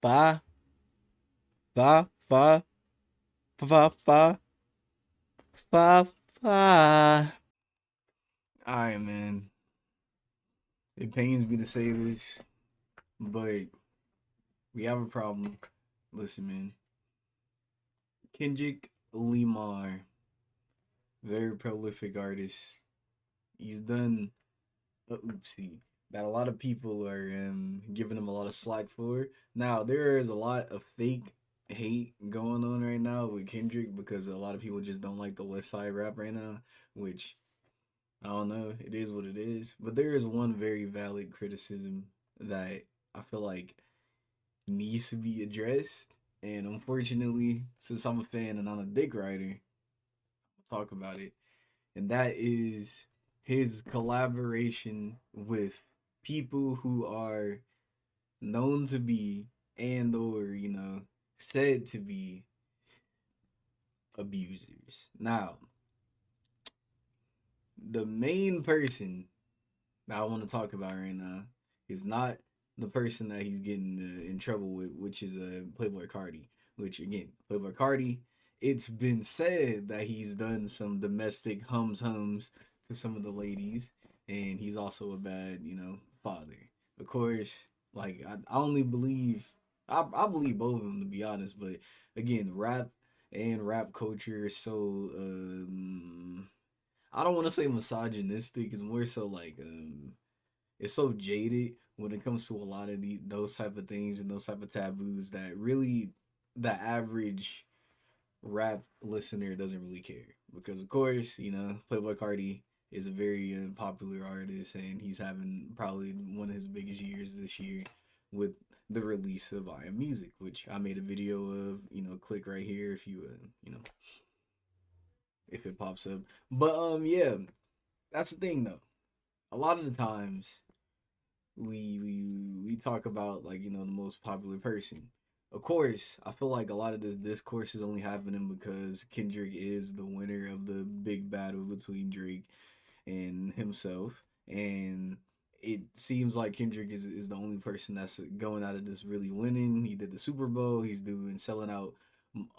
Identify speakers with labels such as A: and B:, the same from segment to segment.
A: Fa, fa, fa, fa, fa, fa, fa. Alright, man. It pains me to say this, but we have a problem. Listen, man. Kendrick Lamar, very prolific artist. He's done a oopsie that a lot of people are giving him a lot of slack for. Now, there is a lot of fake hate going on right now with Kendrick because a lot of people just don't like the West Side rap right now, which I don't know. It is what it is. But there is one very valid criticism that I feel like needs to be addressed. And unfortunately, since I'm a fan and I'm a dick writer, I'll talk about it. And that is his collaboration with people who are known to be and or, said to be abusers. Now, the main person that I want to talk about right now is not the person that he's getting in trouble with, which is Playboy Cardi. Which again, Playboy Cardi, it's been said that he's done some domestic hums to some of the ladies, and he's also a bad, father. Of course, like I only believe I believe both of them to be honest, but again, rap and rap culture is so I don't want to say misogynistic. It's more so like it's so jaded when it comes to a lot of those type of things and those type of taboos that really the average rap listener doesn't really care because of course Playboy Cardi is a very popular artist and he's having probably one of his biggest years this year with the release of I Am Music, which I made a video of. Click right here if you if it pops up. But yeah, that's the thing though. A lot of the times we talk about like the most popular person. Of course, I feel like a lot of this discourse is only happening because Kendrick is the winner of the big battle between Drake and himself, and it seems like Kendrick is the only person that's going out of this really winning. He did the Super Bowl. He's doing selling out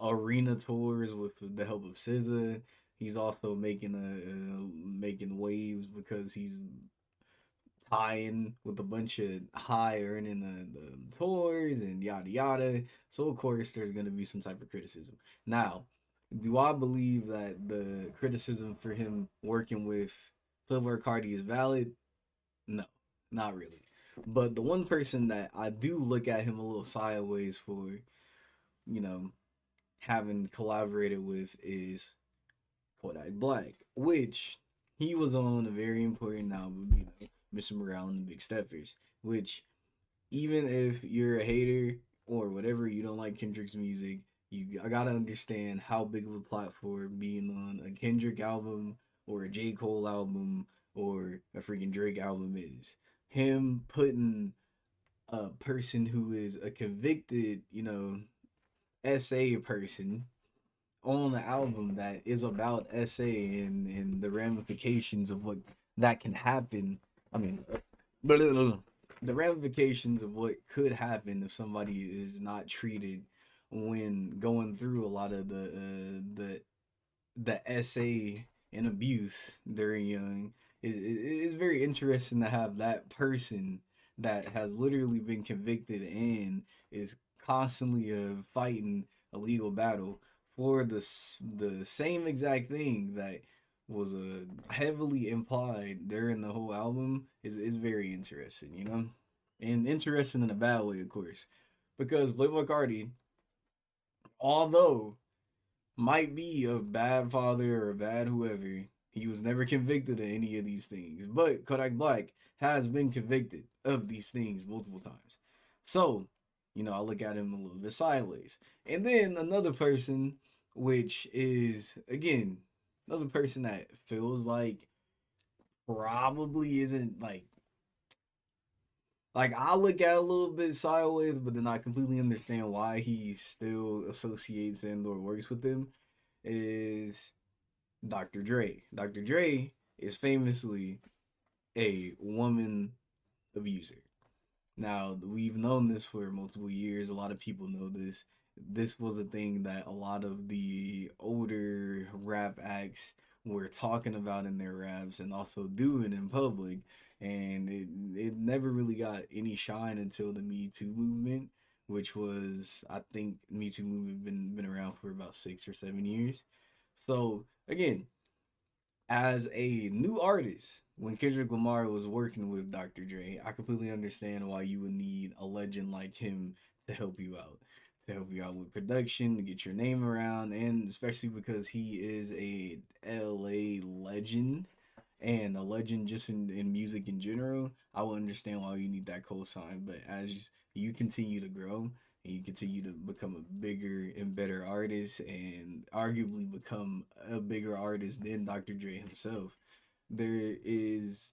A: arena tours with the help of SZA. He's also making waves because he's tying with a bunch of high earning the tours and yada yada. So of course there's gonna be some type of criticism. Now, do I believe that the criticism for him working with Playboy Cardi is valid? No, not really. But the one person that I do look at him a little sideways for, you know, having collaborated with is Kodak Black, which he was on a very important album, Mr. Morale and the Big Steppers, which even if you're a hater or whatever, you don't like Kendrick's music, I gotta understand how big of a platform being on a Kendrick album or a J. Cole album or a freaking Drake album is. Him putting a person who is a convicted, SA person on the album that is about SA and the ramifications of what that can happen. I mean, the ramifications of what could happen if somebody is not treated when going through a lot of the SA and abuse during young is very interesting to have that person that has literally been convicted and is constantly fighting a legal battle for the same exact thing that was heavily implied during the whole album is very interesting, and interesting in a bad way, of course, because Playboy Cardi, although might be a bad father or a bad whoever. He was never convicted of any of these things. But Kodak Black has been convicted of these things multiple times. So, I look at him a little bit sideways. And then another person, which is, again, another person that feels like probably isn't like I look at a little bit sideways, but then I completely understand why he still associates and or works with them is Dr. Dre. Dr. Dre is famously a woman abuser. Now, we've known this for multiple years. A lot of people know this. This was a thing that a lot of the older rap acts were talking about in their raps and also doing in public. And it never really got any shine until the Me Too movement, which was, I think, Me Too movement been around for about 6 or 7 years. So again, as a new artist, when Kendrick Lamar was working with Dr. Dre, I completely understand why you would need a legend like him to help you out. To help you out with production, to get your name around, and especially because he is a LA legend and a legend just in music in general, I will understand why you need that cosign. But as you continue to grow and you continue to become a bigger and better artist and arguably become a bigger artist than Dr. Dre himself, there is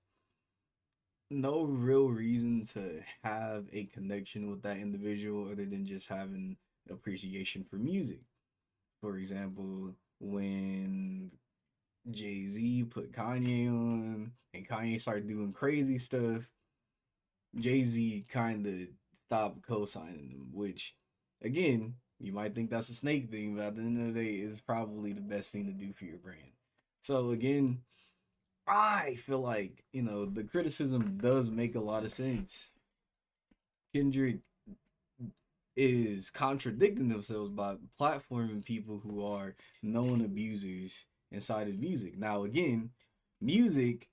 A: no real reason to have a connection with that individual other than just having appreciation for music. For example, when Jay Z put Kanye on, and Kanye started doing crazy stuff. Jay Z kind of stopped co-signing him, which, again, you might think that's a snake thing, but at the end of the day, it's probably the best thing to do for your brand. So again, I feel like the criticism does make a lot of sense. Kendrick is contradicting themselves by platforming people who are known abusers inside of music. Now, again, music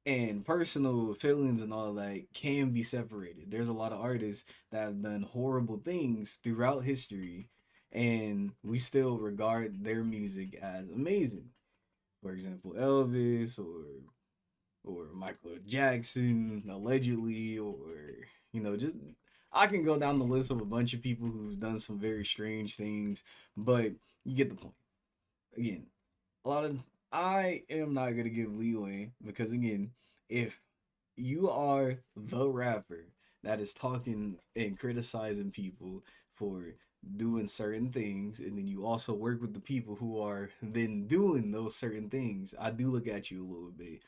A: and personal feelings and all that can be separated. There's a lot of artists that have done horrible things throughout history, and we still regard their music as amazing. For example, Elvis or Michael Jackson, allegedly, or just I can go down the list of a bunch of people who've done some very strange things, but you get the point. Again, a lot of I am not gonna give leeway because again, if you are the rapper that is talking and criticizing people for doing certain things, and then you also work with the people who are then doing those certain things, I do look at you a little bit,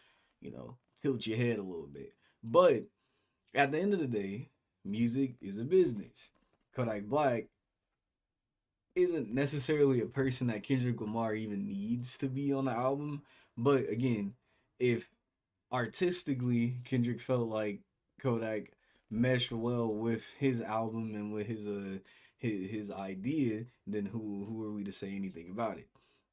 A: tilt your head a little bit. But at the end of the day, music is a business. Kodak Black isn't necessarily a person that Kendrick Lamar even needs to be on the album. But again, if artistically Kendrick felt like Kodak meshed well with his album and with his idea, then who are we to say anything about it?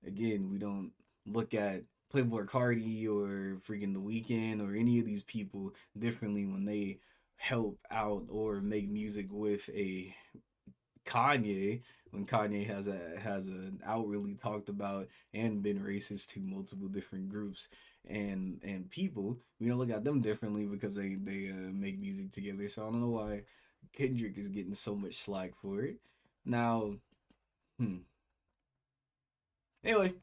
A: Again, we don't look at Playboy Cardi or freaking The Weeknd or any of these people differently when they help out or make music with a Kanye, when Kanye has an outwardly talked about and been racist to multiple different groups and people, we don't look at them differently because they make music together. So I don't know why Kendrick is getting so much slack for it. Now, hmm. Anyway,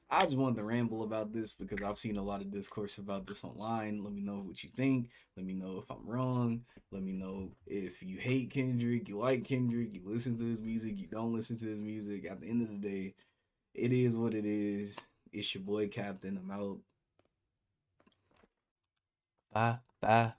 A: I just wanted to ramble about this because I've seen a lot of discourse about this online. Let me know what you think. Let me know if I'm wrong. Let me know if you hate Kendrick, you like Kendrick, you listen to his music, you don't listen to his music. At the end of the day, it is what it is. It's your boy Captain. I'm out. Bye. Bye.